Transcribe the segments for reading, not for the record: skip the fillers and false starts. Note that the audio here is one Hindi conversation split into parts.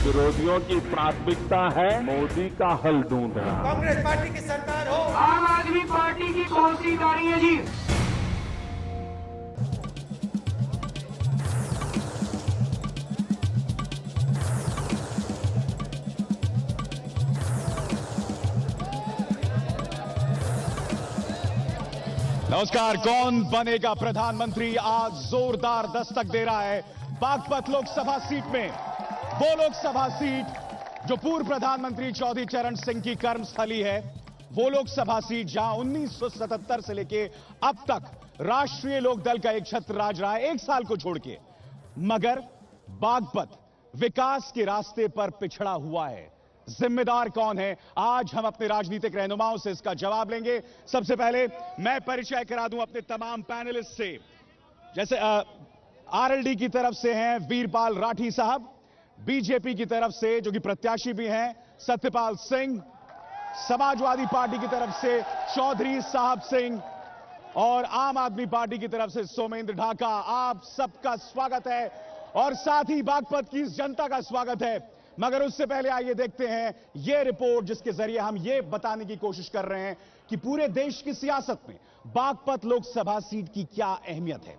विरोधियों की प्राथमिकता है मोदी का हल ढूंढना। कांग्रेस पार्टी की सरकार हो, आम आदमी पार्टी की कौन सी गाड़ी है जी? नमस्कार। कौन बनेगा प्रधानमंत्री आज जोरदार दस्तक दे रहा है बागपत लोकसभा सीट में। वो लोकसभा सीट जो पूर्व प्रधानमंत्री चौधरी चरण सिंह की कर्मस्थली है, वो लोकसभा सीट जहां 1977 से लेके अब तक राष्ट्रीय लोकदल का एक छत्र राज रहा है, 1 साल को छोड़ के। मगर बागपत विकास के रास्ते पर पिछड़ा हुआ है। जिम्मेदार कौन है? आज हम अपने राजनीतिक रहनुमाओं से इसका जवाब लेंगे। सबसे पहले मैं परिचय करा दूं अपने तमाम पैनलिस्ट से। जैसे आरएलडी की तरफ से हैं वीरपाल राठी साहब, बीजेपी की तरफ से जो कि प्रत्याशी भी हैं सत्यपाल सिंह, समाजवादी पार्टी की तरफ से चौधरी साहब सिंह और आम आदमी पार्टी की तरफ से सोमेंद्र ढाका। आप सबका स्वागत है और साथ ही बागपत की इस जनता का स्वागत है। मगर उससे पहले आइए देखते हैं यह रिपोर्ट जिसके जरिए हम यह बताने की कोशिश कर रहे हैं कि पूरे देश की सियासत में बागपत लोकसभा सीट की क्या अहमियत है।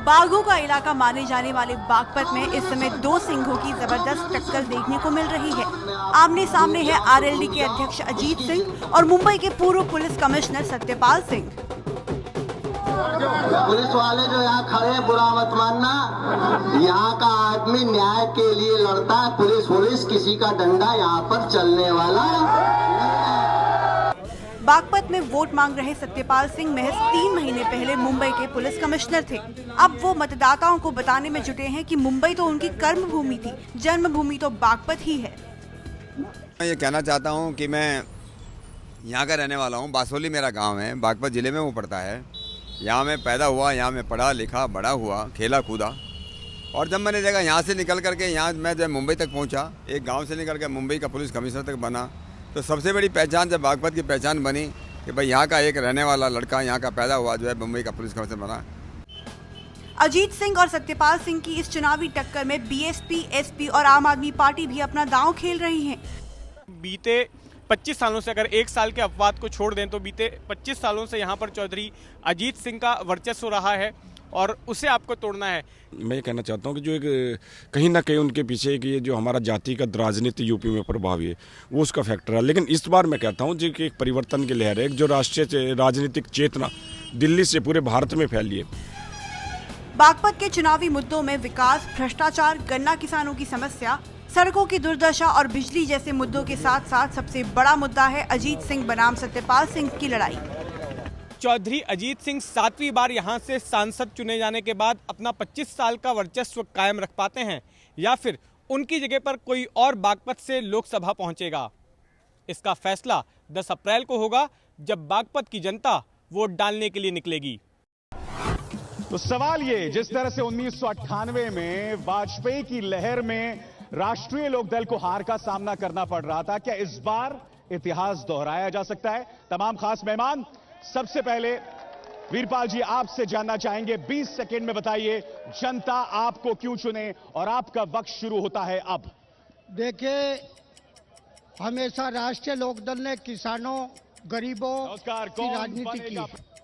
बाघों का इलाका माने जाने वाले बागपत में इस समय 2 सिंहों की जबरदस्त टक्कर देखने को मिल रही है। आमने सामने है आरएलडी के अध्यक्ष अजीत सिंह और मुंबई के पूर्व police commissioner Satyapal Singh. Police वाले जो यहाँ खड़े हैं, बुरा मत मानना। यहाँ का आदमी न्याय के लिए लड़ता है। पुलिस किसी का डंडा यहाँ पर चलने वाला। बागपत में वोट मांग रहे सत्यपाल सिंह महज 3 महीने पहले मुंबई के पुलिस कमिश्नर थे। अब वो मतदाताओं को बताने में जुटे हैं कि मुंबई तो उनकी कर्म भूमि थी, जन्मभूमि तो बागपत ही है। मैं ये कहना चाहता हूँ कि मैं यहाँ का रहने वाला हूँ। बासोली मेरा गाँव है, बागपत जिले में वो पड़ता है। यहाँ मैं पैदा हुआ, यहाँ मैं पढ़ा लिखा बड़ा हुआ, खेला कूदा। और जब मैंने जगह यहाँ से निकल करके यहाँ मैं जब मुंबई तक पहुँचा, एक गांव से निकल कर मुंबई का पुलिस कमिश्नर तक बना, तो सबसे बड़ी पहचान जब बागपत की पहचान बनी कि भाई यहाँ का एक रहने वाला लड़का यहाँ का पैदा हुआ जो है मुंबई का पुलिस कमिश्नर बना। अजीत सिंह और सत्यपाल सिंह की इस चुनावी टक्कर में बीएसपी, एसपी और आम आदमी पार्टी भी अपना दांव खेल रही है। बीते 25 सालों से, अगर 1 साल के अपवाद को छोड़ दें, तो बीते 25 सालों से यहाँ पर चौधरी अजीत सिंह का वर्चस्व रहा है और उसे आपको तोड़ना है। मैं ये कहना चाहता हूँ कि जो एक कहीं ना कहीं उनके पीछे कि ये जो हमारा जातिगत राजनीति यूपी में प्रभावी है वो उसका फैक्टर है। लेकिन इस बार मैं कहता हूँ जो कि एक परिवर्तन की लहर है, जो राष्ट्रीय राजनीतिक चेतना दिल्ली से पूरे भारत में फैली है। बागपत के चुनावी मुद्दों में विकास, भ्रष्टाचार, गन्ना किसानों की समस्या, सड़कों की दुर्दशा और बिजली जैसे मुद्दों के साथ साथ सबसे बड़ा मुद्दा है अजीत सिंह बनाम सत्यपाल सिंह की लड़ाई। चौधरी अजीत सिंह 7वीं बार यहां से सांसद चुने जाने के बाद अपना 25 साल का वर्चस्व कायम रख पाते हैं या फिर उनकी जगह पर कोई और बागपत से लोकसभा पहुंचेगा। इसका फैसला 10 अप्रैल को होगा जब बागपत की जनता वोट डालने के लिए निकलेगी। तो सवाल ये, जिस तरह से 1998 में वाजपेयी की लहर में राष्ट्रीय लोकदल को हार का सामना करना पड़ रहा था, क्या इस बार इतिहास दोहराया जा सकता है? तमाम खास मेहमान, सबसे पहले वीरपाल जी आपसे जानना चाहेंगे, 20 सेकंड में बताइए जनता आपको क्यों चुने और आपका वक्त शुरू होता है अब। देखिए, हमेशा राष्ट्रीय लोकदल ने किसानों, गरीबों की राजनीति की,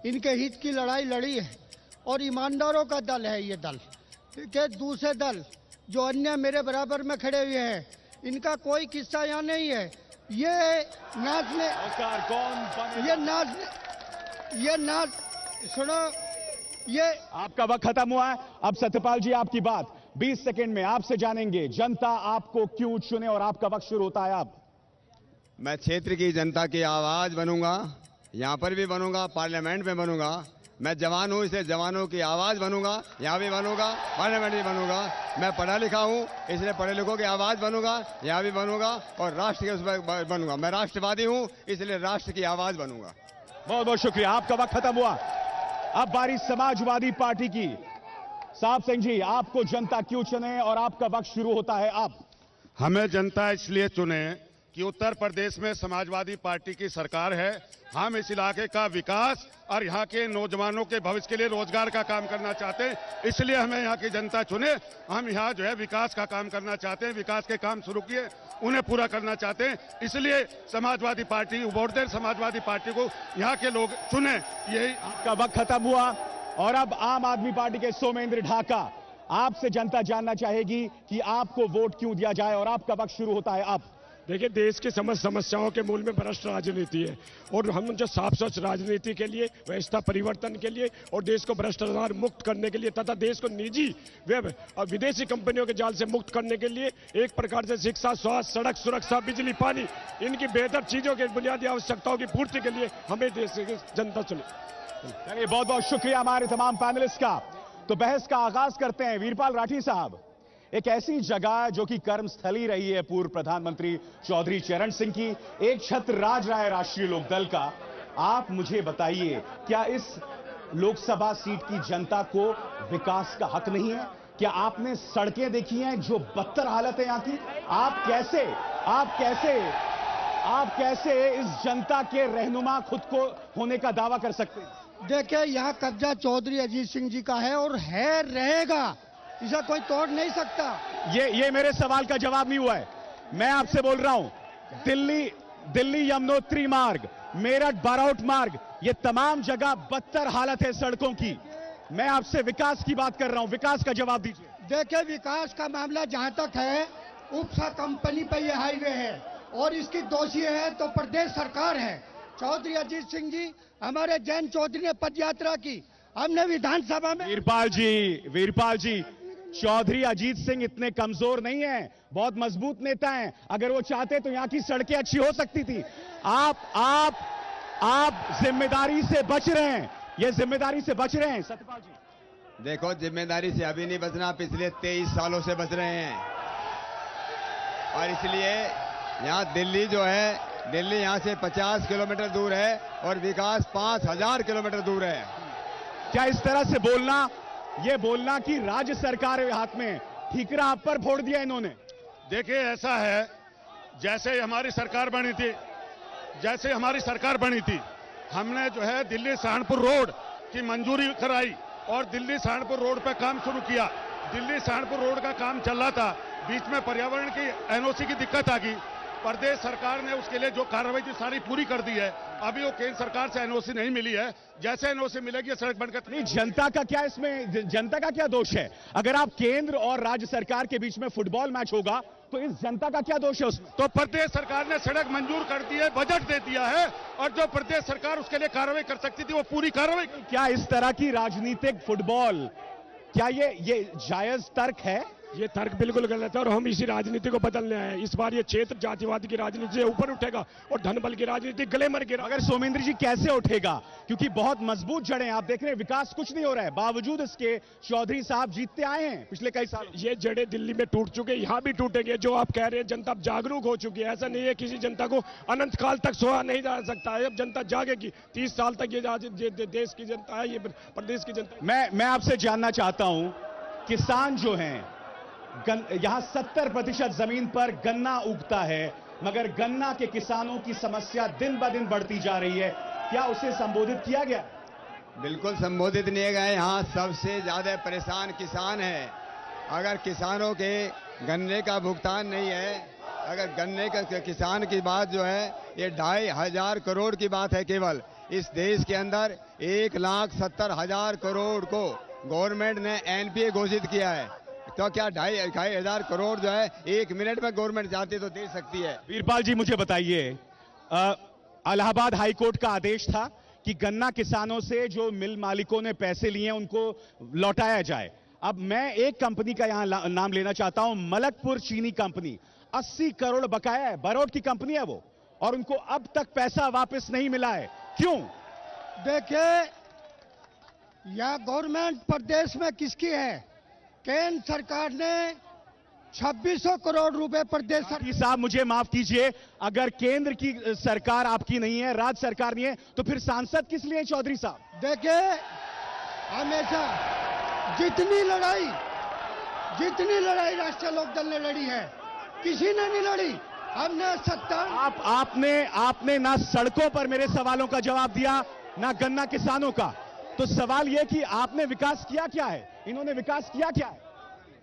इनके हित की लड़ाई लड़ी है और ईमानदारों का दल है ये दल। देखिए, दूसरे दल जो अन्य मेरे बराबर में खड़े हुए हैं, इनका कोई किस्सा यहाँ नहीं है। ये नाच सुनो, ये आपका वक्त खत्म हुआ है। अब सत्यपाल जी आपकी बात 20 सेकंड में आपसे जानेंगे जनता आपको क्यों चुने और आपका वक्त शुरू होता है अब। मैं क्षेत्र की जनता की आवाज़ बनूंगा, यहाँ पर भी बनूंगा, पार्लियामेंट में बनूंगा। मैं जवान हूँ, इसलिए जवानों की आवाज़ बनूंगा, यहाँ भी बनूंगा, पार्लियामेंट भी बनूंगा। मैं पढ़ा लिखा हूँ, इसलिए पढ़े लिखों की आवाज़ बनूंगा, यहाँ भी बनूंगा और राष्ट्र के उसमें बनूंगा। मैं राष्ट्रवादी हूँ, इसलिए राष्ट्र की आवाज़ बनूंगा। बहुत बहुत शुक्रिया, आपका वक्त खत्म हुआ। अब बारी समाजवादी पार्टी की। साहब सिंह जी, आपको जनता क्यों चुने और आपका वक्त शुरू होता है अब। हमें जनता इसलिए चुने कि उत्तर प्रदेश में समाजवादी पार्टी की सरकार है। हम इस इलाके का विकास और यहाँ के नौजवानों के भविष्य के लिए रोजगार का काम करना चाहते हैं, इसलिए हमें यहाँ की जनता चुने। हम यहाँ जो है विकास का काम करना चाहते हैं, विकास के काम शुरू किए, उन्हें पूरा करना चाहते हैं, इसलिए समाजवादी पार्टी वोट दें, समाजवादी पार्टी को यहाँ के लोग चुने। यही का वक्त खत्म हुआ और अब आम आदमी पार्टी के सोमेंद्र ढाका, आपसे जनता जानना चाहेगी कि आपको वोट क्यों दिया जाए और आपका वक्त शुरू होता है अब। देखिए, देश की समस्याओं के मूल में भ्रष्ट राजनीति है और हम जो साफ स्वच्छ राजनीति के लिए, व्यवस्था परिवर्तन के लिए और देश को भ्रष्टाचार मुक्त करने के लिए तथा देश को निजी और विदेशी कंपनियों के जाल से मुक्त करने के लिए एक प्रकार से शिक्षा, स्वास्थ्य, सड़क सुरक्षा, बिजली, पानी, इनकी बेहतर चीजों के बुनियादी आवश्यकताओं की पूर्ति के लिए हमें देश की जनता चुने। चलिए, बहुत बहुत शुक्रिया हमारे तमाम पैनलिस्ट का। तो बहस का आगाज करते हैं। वीरपाल राठी साहब, एक ऐसी जगह जो कि कर्मस्थली रही है पूर्व प्रधानमंत्री चौधरी चरण सिंह की, एक छत्र राज रहा है राष्ट्रीय लोकदल का, आप मुझे बताइए, क्या इस लोकसभा सीट की जनता को विकास का हक नहीं है? क्या आपने सड़कें देखी हैं जो बदतर हालत है यहाँ की? आप कैसे इस जनता के रहनुमा खुद को होने का दावा कर सकते हैं? देखिए, यहाँ कब्जा चौधरी अजीत सिंह जी का है और है, रहेगा, इसे कोई तोड़ नहीं सकता। ये मेरे सवाल का जवाब नहीं हुआ है। मैं आपसे बोल रहा हूं, दिल्ली यमुनोत्री मार्ग, मेरठ बारौट मार्ग, ये तमाम जगह बदतर हालत है सड़कों की। मैं आपसे विकास की बात कर रहा हूं, विकास का जवाब दीजिए। देखिए, विकास का मामला जहां तक है, उपसा कंपनी पे ये हाईवे है और इसकी दोषी है तो प्रदेश सरकार है। चौधरी अजीत सिंह जी, हमारे जैन चौधरी ने पद यात्रा की, हमने विधानसभा में। वीरपाल जी, चौधरी अजीत सिंह इतने कमजोर नहीं है, बहुत मजबूत नेता हैं। अगर वो चाहते तो यहाँ की सड़कें अच्छी हो सकती थी। आप जिम्मेदारी से बच रहे हैं, ये जिम्मेदारी से बच रहे हैं। सत्यपाल जी, देखो, जिम्मेदारी से अभी नहीं बचना, पिछले 23 सालों से बच रहे हैं। और इसलिए यहाँ दिल्ली जो है, दिल्ली यहाँ से 50 किलोमीटर दूर है और विकास 5000 किलोमीटर दूर है। क्या इस तरह से बोलना, ये बोलना कि राज्य सरकार के हाथ में, ठीकरा आप पर फोड़ दिया इन्होंने? देखिए, ऐसा है, जैसे हमारी सरकार बनी थी, हमने जो है दिल्ली सहारनपुर रोड की मंजूरी कराई और दिल्ली सहारनपुर रोड पे काम शुरू किया। दिल्ली सहारनपुर रोड का काम चल रहा था, बीच में पर्यावरण की एनओसी की दिक्कत आ गई। प्रदेश सरकार ने उसके लिए जो कार्रवाई थी सारी पूरी कर दी है। अभी वो केंद्र सरकार से एनओसी नहीं मिली है, जैसे एनओसी मिलेगी सड़क बनकर। नहीं, जनता का क्या इसमें, जनता का क्या दोष है? अगर आप केंद्र और राज्य सरकार के बीच में फुटबॉल मैच होगा तो इस जनता का क्या दोष है उसमें? तो प्रदेश सरकार ने सड़क मंजूर कर दी है, बजट दे दिया है और जो प्रदेश सरकार उसके लिए कार्रवाई कर सकती थी वो पूरी कार्रवाई। क्या इस तरह की राजनीतिक फुटबॉल, क्या ये जायज तर्क है? ये तर्क बिल्कुल गलत है और हम इसी राजनीति को बदलने आए हैं। इस बार ये क्षेत्र जातिवाद की राजनीति से ऊपर उठेगा और धनबल की राजनीति गले मर गिरा। अगर सोमेंद्र जी, कैसे उठेगा? क्योंकि बहुत मजबूत जड़ें, आप देख रहे हैं विकास कुछ नहीं हो रहा है, बावजूद इसके चौधरी साहब जीतते आए हैं पिछले कई साल। ये जड़ें दिल्ली में टूट चुके, यहाँ भी टूटेंगे। जो आप कह रहे हैं, जनता अब जागरूक हो चुकी है। ऐसा नहीं है किसी जनता को अनंत काल तक सोया नहीं जा सकता है, अब जनता जागेगी। 30 साल तक ये देश की जनता है, ये प्रदेश की जनता। मैं आपसे जानना चाहता हूं, किसान जो हैं, यहां 70% जमीन पर गन्ना उगता है, मगर गन्ना के किसानों की समस्या दिन ब दिन बढ़ती जा रही है, क्या उसे संबोधित किया गया? बिल्कुल संबोधित नहीं गए। यहाँ सबसे ज्यादा परेशान किसान है। अगर किसानों के गन्ने का भुगतान नहीं है, अगर गन्ने का किसान की बात जो है, ये 2,500 करोड़ की बात है। केवल इस देश के अंदर 1,70,000 करोड़ को गवर्नमेंट ने एनपीए घोषित किया है। तो क्या 2,500 करोड़ जो है 1 मिनट में गवर्नमेंट चाहती तो दे सकती है। वीरपाल जी, मुझे बताइए, इलाहाबाद हाईकोर्ट का आदेश था कि गन्ना किसानों से जो मिल मालिकों ने पैसे लिए हैं उनको लौटाया जाए। अब मैं एक कंपनी का यहां नाम लेना चाहता हूं, मलकपुर चीनी कंपनी, 80 करोड़ बकाया है, बरौट की कंपनी है वो, और उनको अब तक पैसा वापस नहीं मिला है। क्यों? देखिए, यह गवर्नमेंट प्रदेश में किसकी है? केंद्र सरकार ने 2600 करोड़ रुपए प्रदेश सरकार। साहब, मुझे माफ कीजिए, अगर केंद्र की सरकार आपकी नहीं है, राज्य सरकार नहीं है, तो फिर सांसद किस लिए चौधरी साहब? देखिए, हमेशा जितनी लड़ाई राष्ट्रीय लोकदल ने लड़ी है, किसी ने नहीं लड़ी। हमने सत्ता आपने ना सड़कों पर मेरे सवालों का जवाब दिया, ना गन्ना किसानों का। तो सवाल यह कि आपने विकास किया क्या है, इन्होंने विकास किया क्या है?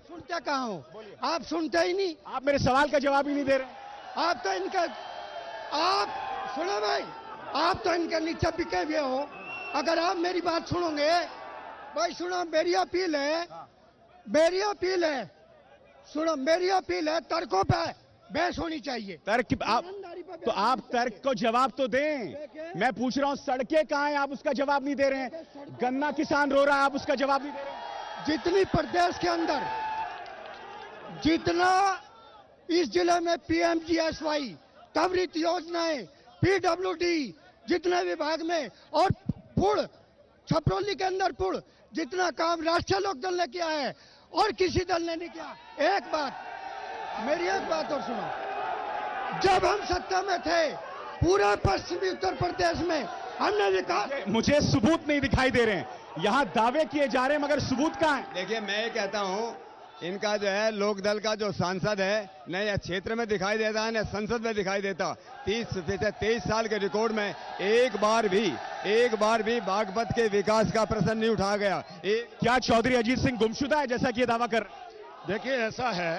सुनते कहाँ हो आप? सुनते ही नहीं। आप मेरे सवाल का जवाब ही नहीं दे रहे। आप तो इनका, आप सुनो भाई, आप तो इनके नीचे बिके हुए हो। अगर आप मेरी बात सुनोगे, भाई सुनो, मेरी अपील है, सुनो मेरी अपील है, तर्कों पे बहस होनी चाहिए। तर्क आप तर्क को जवाब तो दें। मैं पूछ रहा हूं सड़कें कहां हैं, आप उसका जवाब नहीं दे रहे हैं। गन्ना किसान रो रहा है, आप उसका जवाब नहीं दे रहे हैं। जितनी प्रदेश के अंदर, जितना इस जिले में PMGSY, त्वरित योजनाएं, PWD, जितने विभाग में, और पुल, छपरौली के अंदर पुल, जितना काम राष्ट्रीय लोकदल ने किया है और किसी दल ने नहीं किया। एक बात, मेरी एक बात और सुनो, जब हम सत्ता में थे पूरे पश्चिमी उत्तर प्रदेश में हमने विकास, मुझे सबूत नहीं दिखाई दे रहे हैं। यहाँ दावे किए जा रहे हैं मगर सबूत कहाँ है? देखिए, मैं ये कहता हूँ, इनका जो है लोकदल का जो सांसद है, न या क्षेत्र में दिखाई देता है न संसद में दिखाई देता। 23 साल के रिकॉर्ड में एक बार भी बागपत के विकास का प्रश्न नहीं उठा गया। क्या चौधरी अजीत सिंह गुमशुदा है जैसा कि ये दावा कर? देखिए, ऐसा है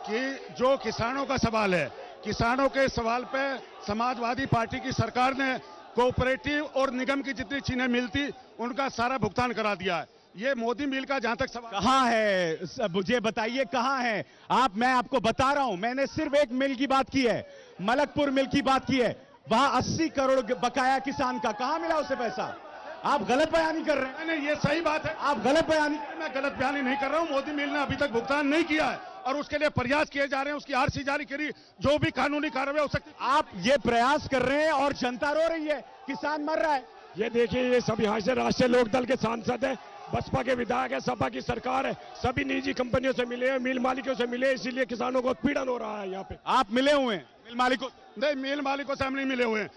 कि जो किसानों का सवाल है, किसानों के सवाल पे समाजवादी पार्टी की सरकार ने कोऑपरेटिव और निगम की जितनी चीजें मिलती उनका सारा भुगतान करा दिया है। ये मोदी मिल का जहां तक सवाल, कहां है मुझे बताइए, कहां है आप? मैं आपको बता रहा हूं, मैंने सिर्फ एक मिल की बात की है, मलकपुर मिल की बात की है। वहां 80 करोड़ बकाया किसान का, कहां मिला उसे पैसा? आप गलत बयानी कर रहे हैं। नहीं, ये सही बात है। आप गलत बयानी, मैं गलत बयानी नहीं कर रहा हूं। मोदी मिल ने अभी तक भुगतान नहीं किया है और उसके लिए प्रयास किए जा रहे हैं। उसकी RC जारी करी, जो भी कानूनी कार्रवाई हो सकती। आप ये प्रयास कर रहे हैं और जनता रो रही है, किसान मर रहा है। ये देखिए, ये सब यहाँ से राष्ट्रीय लोकदल के सांसद है, बसपा के विधायक है, सपा की सरकार है, सभी निजी कंपनियों से मिले हैं, मिल मालिकों से मिले, इसीलिए किसानों को पीड़न हो रहा है यहाँ पे। आप मिले हुए हैं मिल मालिकों? नहीं, मिल मालिकों से हम नहीं मिले हुए हैं।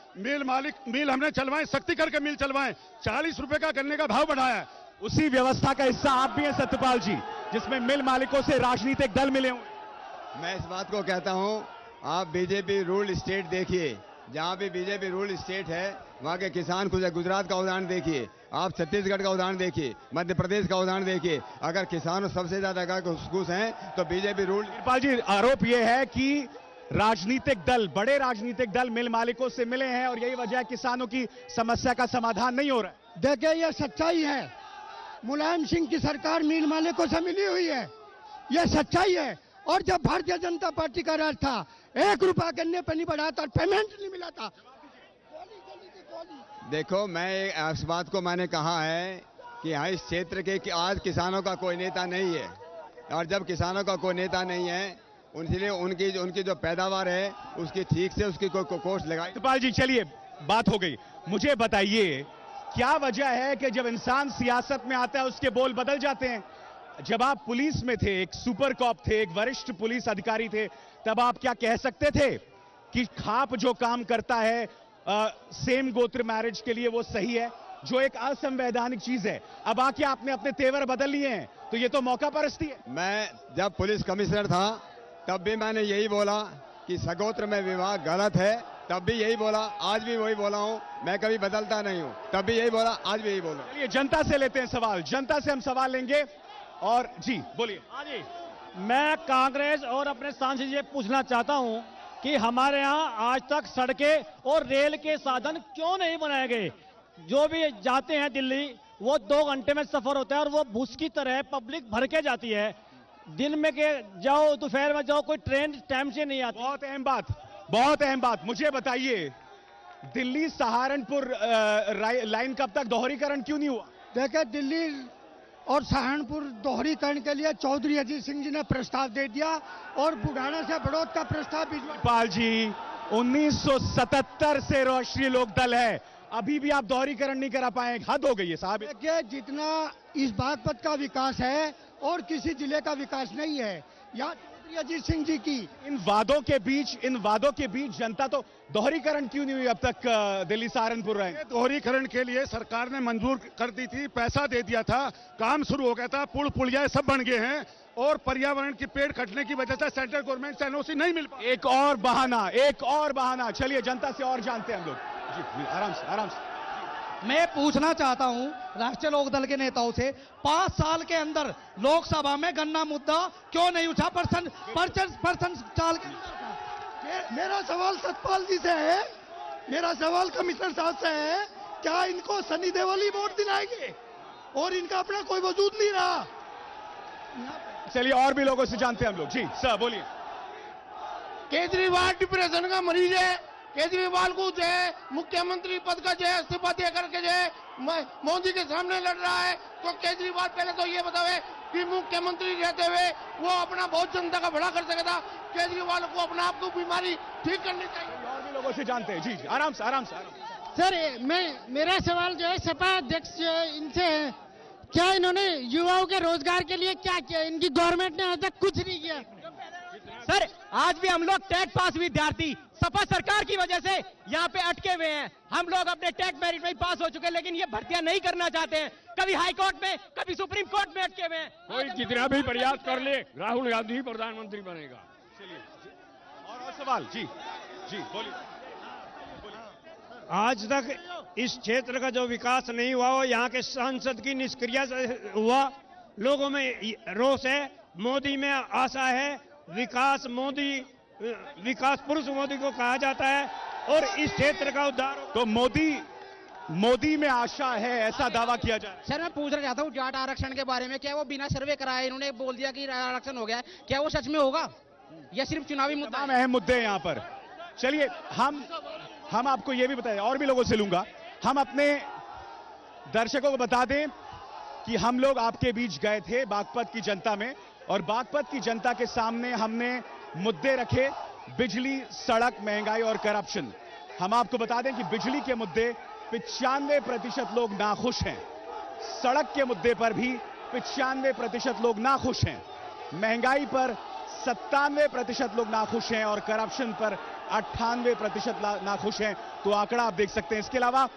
मिल हमने चलवाए, सख्ती करके मिल चलवाए। 40 रुपए का गन्ने का भाव बढ़ाया है। उसी व्यवस्था का हिस्सा आप भी हैं सत्यपाल जी, जिसमें मिल मालिकों से राजनीतिक दल मिले हुए। मैं इस बात को कहता हूं, आप बीजेपी रूल्ड स्टेट देखिए, जहां भी बीजेपी रूल्ड स्टेट है वहां के किसान खुश है। गुजरात का उदाहरण देखिए, आप छत्तीसगढ़ का उदाहरण देखिए, मध्य प्रदेश का उदाहरण देखिए। अगर किसानों सबसे ज्यादा खुश हैं तो बीजेपी रूल्ड। वीरपाल जी, आरोप यह है कि राजनीतिक दल, बड़े राजनीतिक दल मिल मालिकों से मिले हैं और यही वजह है किसानों की समस्या का समाधान नहीं हो रहा है। देखिए, यह सच्चाई है। मुलायम सिंह की सरकार मिल मालिकों से मिली हुई है, यह सच्चाई है। और जब भारतीय जनता पार्टी का राज था, 1 रुपया गन्ने पर नहीं बढ़ा था और पेमेंट नहीं मिला था। देखो, मैं इस बात को मैंने कहा है कि यहाँ इस क्षेत्र के कि आज किसानों का कोई नेता नहीं है, और जब किसानों का कोई नेता नहीं है, इसलिए उनकी जो पैदावार है उसकी ठीक से उसकी कोई कोर्स लगाई। सत्यपाल जी, चलिए, बात हो गई। मुझे बताइए, क्या वजह है कि जब इंसान सियासत में आता है उसके बोल बदल जाते हैं? जब आप पुलिस में थे, एक सुपर कॉप थे, एक वरिष्ठ पुलिस अधिकारी थे, तब आप क्या कह सकते थे कि खाप जो काम करता है सेम गोत्र मैरिज के लिए वो सही है, जो एक असंवैधानिक चीज है? अब आके आपने अपने तेवर बदल लिए हैं, तो ये तो मौका परस्ती है। मैं जब पुलिस कमिश्नर था तब भी मैंने यही बोला कि सगोत्र में विवाह गलत है, तब भी यही बोला, आज भी वही बोला हूं। मैं कभी बदलता नहीं हूं, तब भी यही बोला, आज भी यही बोला। चलिए, जनता से लेते हैं सवाल, जनता से हम सवाल लेंगे। और जी बोलिए। हाँ जी, मैं कांग्रेस और अपने सांसद ये पूछना चाहता हूं कि हमारे यहाँ आज तक सड़कें और रेल के साधन क्यों नहीं बनाए गए? जो भी जाते हैं दिल्ली, वो 2 घंटे में सफर होता है और वो भूस की तरह पब्लिक भर के जाती है। दिन में के जाओ, दोपहर में जाओ, कोई ट्रेन टाइम से नहीं आती। बहुत अहम बात मुझे बताइए, दिल्ली सहारनपुर लाइन कब तक दोहरीकरण क्यों नहीं हुआ? देखिए, दिल्ली और सहारनपुर दोहरीकरण के लिए चौधरी अजीत सिंह जी ने प्रस्ताव दे दिया और बुढ़ाना से बड़ौद का प्रस्ताव भिजवा। पाल जी, 1977 से राष्ट्रीय लोकदल है, अभी भी आप दोहरीकरण नहीं करा पाए, हद हो गई है साहब। देखिए, जितना इस बागपत का विकास है और किसी जिले का विकास नहीं है। यहाँ मुख्यमंत्री अजीत सिंह जी की। इन वादों के बीच जनता तो दोहरीकरण क्यों नहीं हुई अब तक दिल्ली सहारनपुर रहे? दोहरीकरण के लिए सरकार ने मंजूर कर दी थी, पैसा दे दिया था, काम शुरू हो गया था, पुल पुलिया सब बन गए हैं और पर्यावरण की पेड़ कटने की वजह से सेंट्रल गवर्नमेंट से एनओसी नहीं मिल पा। एक और बहाना। चलिए जनता से और जानते हैं हम लोग। जी आराम से। मैं पूछना चाहता हूं राष्ट्रीय लोकदल के नेताओं से, 5 साल के अंदर लोकसभा में गन्ना मुद्दा क्यों नहीं उठा? पर्सन साल के अंदर। मेरा सवाल सतपाल जी से है, मेरा सवाल कमिश्नर साहब से है, क्या इनको सनी देओल ही वोट दिलाएंगे और इनका अपना कोई वजूद नहीं रहा? चलिए और भी लोगों से जानते हैं हम लोग। जी सर बोलिए। केजरीवाल डिप्रेशन का मरीज है, केजरीवाल को जो है मुख्यमंत्री पद का जो है इस्तीफा दे करके जो है मोदी के सामने लड़ रहा है। तो केजरीवाल पहले तो ये बतावे कि मुख्यमंत्री रहते हुए वो अपना बहुत जनता का भला कर सका था। केजरीवाल को अपना आप को बीमारी ठीक करनी चाहिए। और भी लोगों से जानते हैं। जी आराम से। सर मेरा सवाल जो है सपा अध्यक्ष इनसे है, क्या इन्होंने युवाओं के रोजगार के लिए क्या किया? इनकी गवर्नमेंट ने आज तक कुछ नहीं किया। सर आज भी हम लोग टेट पास विद्यार्थी सपा सरकार की वजह से यहाँ पे अटके हुए हैं। हम लोग अपने टेट मेरिट में पास हो चुके हैं, लेकिन ये भर्तियां नहीं करना चाहते हैं। कभी हाई कोर्ट में, कभी सुप्रीम कोर्ट में अटके हुए हैं। कोई कितना भी प्रयास कर ले, राहुल गांधी प्रधानमंत्री बनेगा। चलिए और सवाल। जी बोलिए। आज तक इस क्षेत्र का जो विकास नहीं हुआ वो यहाँ के सांसद की निष्क्रियता से हुआ। लोगों में रोष है, मोदी में आशा है। विकास पुरुष मोदी को कहा जाता है और इस क्षेत्र का उद्धार। तो मोदी में आशा है ऐसा दावा किया जा रहा है। सर मैं पूछना चाहता हूँ जाट आरक्षण के बारे में, क्या वो बिना सर्वे कराए इन्होंने बोल दिया कि आरक्षण हो गया है, क्या वो सच में होगा या सिर्फ चुनावी मुद्दा? अहम मुद्दे हैं यहाँ पर। चलिए हम आपको ये भी बताएं, और भी लोगों से लूंगा। हम अपने दर्शकों को बता दें कि हम लोग आपके बीच गए थे बागपत की जनता में, और बागपत की जनता के सामने हमने मुद्दे रखे, बिजली, सड़क, महंगाई और करप्शन। हम आपको बता दें कि बिजली के मुद्दे 95% लोग नाखुश हैं, सड़क के मुद्दे पर भी 95% लोग नाखुश हैं, महंगाई पर 97% लोग नाखुश हैं और करप्शन पर 98% नाखुश हैं। तो आंकड़ा आप देख सकते हैं। इसके अलावा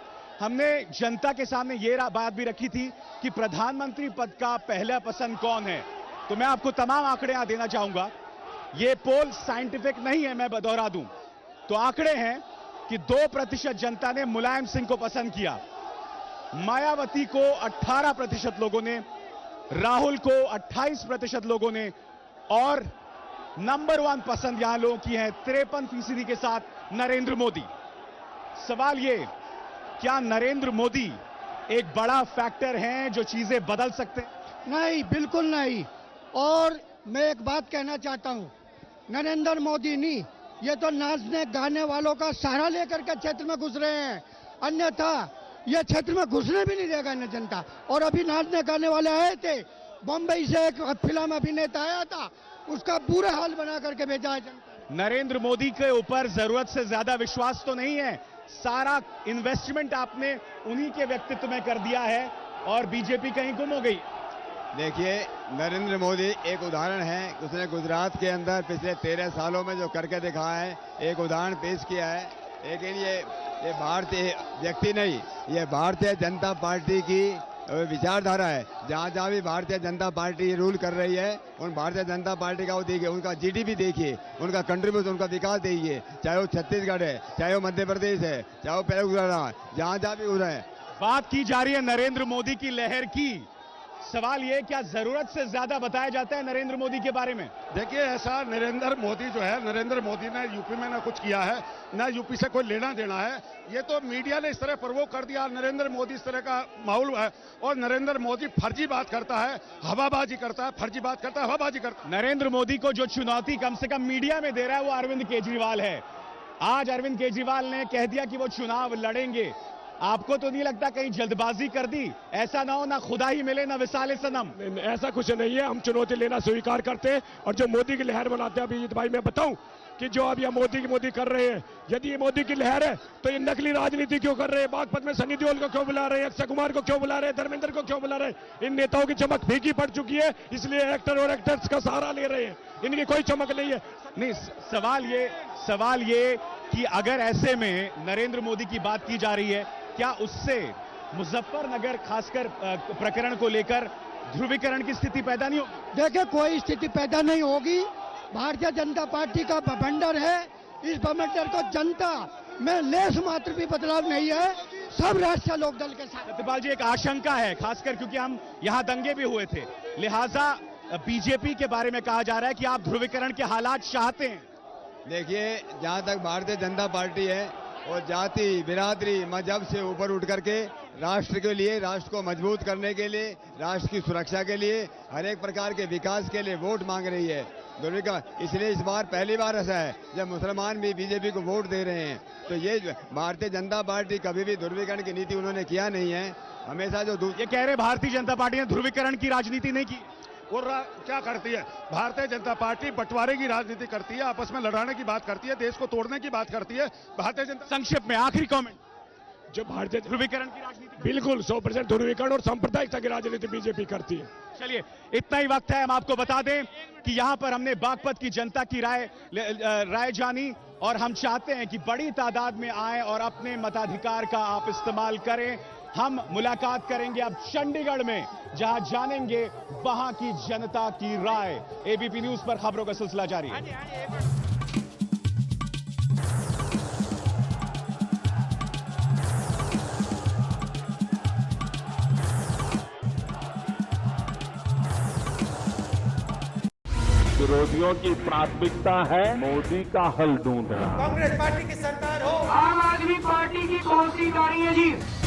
हमने जनता के सामने ये बात भी रखी थी कि प्रधानमंत्री पद का पहला पसंद कौन है। तो मैं आपको तमाम आंकड़े यहां देना चाहूंगा। ये पोल साइंटिफिक नहीं है, मैं दोहरा दूं तो आंकड़े हैं कि 2% जनता ने मुलायम सिंह को पसंद किया, मायावती को 18% लोगों ने, राहुल को 28% लोगों ने, और नंबर 1 पसंद यहां लोगों की है 53% के साथ नरेंद्र मोदी। सवाल ये, क्या नरेंद्र मोदी एक बड़ा फैक्टर है जो चीजें बदल सकते? नहीं, बिल्कुल नहीं। और मैं एक बात कहना चाहता हूं, नरेंद्र मोदी नहीं, ये तो नाचने गाने वालों का सहारा लेकर के क्षेत्र में घुस रहे हैं, अन्यथा ये क्षेत्र में घुसने भी नहीं देगा इन्हें जनता। और अभी नाचने गाने वाले आए थे, बंबई से एक फिल्म अभिनेता आया था, उसका बुरा हाल बना करके भेजा है जनता। नरेंद्र मोदी के ऊपर जरूरत से ज्यादा विश्वास तो नहीं है, सारा इन्वेस्टमेंट आपने उन्हीं के व्यक्तित्व में कर दिया है और बीजेपी कहीं गुम हो गई। देखिए, नरेंद्र मोदी एक उदाहरण है, उसने गुजरात के अंदर पिछले 13 सालों में जो करके दिखाया है, एक उदाहरण पेश किया है। लेकिन ये भारतीय व्यक्ति नहीं, ये भारतीय जनता पार्टी की विचारधारा है। जहाँ जहाँ भी भारतीय जनता पार्टी रूल कर रही है, उन भारतीय जनता पार्टी का वो देखिए, उनका जीडीपी देखिए, उनका कंट्रीब्यूशन, उनका विकास देखिए, चाहे वो छत्तीसगढ़ है, चाहे वो मध्य प्रदेश है, चाहे वो तेलंगाना है, जहाँ जहाँ भी हो रहे हैं। बात की जा रही है नरेंद्र मोदी की लहर की। सवाल ये, क्या जरूरत से ज्यादा बताया जाता है नरेंद्र मोदी के बारे में? देखिए, ऐसा नरेंद्र मोदी जो है, नरेंद्र मोदी ने यूपी में ना कुछ किया है, ना यूपी से कोई लेना देना है। ये तो मीडिया ने इस तरह प्रवोक कर दिया, नरेंद्र मोदी इस तरह का माहौल है, और नरेंद्र मोदी फर्जी बात करता है, हवाबाजी करता है, फर्जी बात करता है, हवाबाजी करता है। नरेंद्र मोदी को जो चुनौती कम से कम मीडिया में दे रहा है वो अरविंद केजरीवाल है। आज अरविंद केजरीवाल ने कह दिया कि वो चुनाव लड़ेंगे। आपको तो नहीं लगता कहीं जल्दबाजी कर दी? ऐसा ना हो ना खुदा ही मिले ना विसाले सनम। ऐसा कुछ नहीं है, हम चुनौती लेना स्वीकार करते हैं। और जो मोदी की लहर बनाते हैं, अभी भाई मैं बताऊं, कि जो अब ये मोदी कर रहे हैं, यदि ये मोदी की लहर है तो ये नकली राजनीति क्यों कर रहे हैं? बागपत में सनी देओल को क्यों बुला रहे हैं? अक्षय कुमार को क्यों बुला रहे हैं? धर्मेंद्र को क्यों बुला रहे हैं? इन नेताओं की चमक फीकी पड़ चुकी है, इसलिए एक्टर और एक्टर्स का सहारा ले रहे हैं, इनकी कोई चमक नहीं है। नहीं, सवाल ये कि अगर ऐसे में नरेंद्र मोदी की बात की जा रही है, क्या उससे मुजफ्फरनगर खासकर प्रकरण को लेकर ध्रुवीकरण की स्थिति पैदा नहीं होगी? देखिए, कोई स्थिति पैदा नहीं होगी। भारतीय जनता पार्टी का बवंडर है, इस बवंडर को जनता में लेस मात्र भी बदलाव नहीं है, सब राष्ट्रीय लोकदल के साथ। सत्यपाल जी, एक आशंका है, खासकर क्योंकि हम यहाँ दंगे भी हुए थे, लिहाजा बीजेपी के बारे में कहा जा रहा है कि आप ध्रुवीकरण के हालात चाहते हैं। देखिए, जहाँ तक भारतीय जनता पार्टी है और जाति, बिरादरी, मजहब से ऊपर उठ करके राष्ट्र के लिए, राष्ट्र को मजबूत करने के लिए, राष्ट्र की सुरक्षा के लिए, हर एक प्रकार के विकास के लिए वोट मांग रही है ध्रुवीकरण। इसलिए इस बार पहली बार ऐसा है जब मुसलमान भी बीजेपी को वोट दे रहे हैं। तो ये भारतीय जनता पार्टी कभी भी ध्रुवीकरण की नीति उन्होंने किया नहीं है। हमेशा जो ये कह रहे भारतीय जनता पार्टी ने ध्रुवीकरण की राजनीति नहीं की। और क्या करती है भारतीय जनता पार्टी? बंटवारे की राजनीति करती है, आपस में लड़ाने की बात करती है, देश को तोड़ने की बात करती है भारतीय जनता। संक्षिप्त में आखिरी कमेंट, जो भारतीय ध्रुवीकरण की राजनीति, बिल्कुल 100% ध्रुवीकरण और सांप्रदायिकता की राजनीति बीजेपी करती है। चलिए, इतना ही वक्त है, हम आपको बता दें कि यहां पर हमने बागपत की जनता की राय जानी और हम चाहते हैं कि बड़ी तादाद में आए और अपने मताधिकार का आप इस्तेमाल करें। हम मुलाकात करेंगे अब चंडीगढ़ में, जहां जानेंगे वहां की जनता की राय। एबीपी न्यूज पर खबरों का सिलसिला जारी है। विरोधियों की प्राथमिकता है मोदी का हल ढूंढना। कांग्रेस पार्टी की सरकार हो, आम आदमी पार्टी की कौन सी गाड़ी है जी?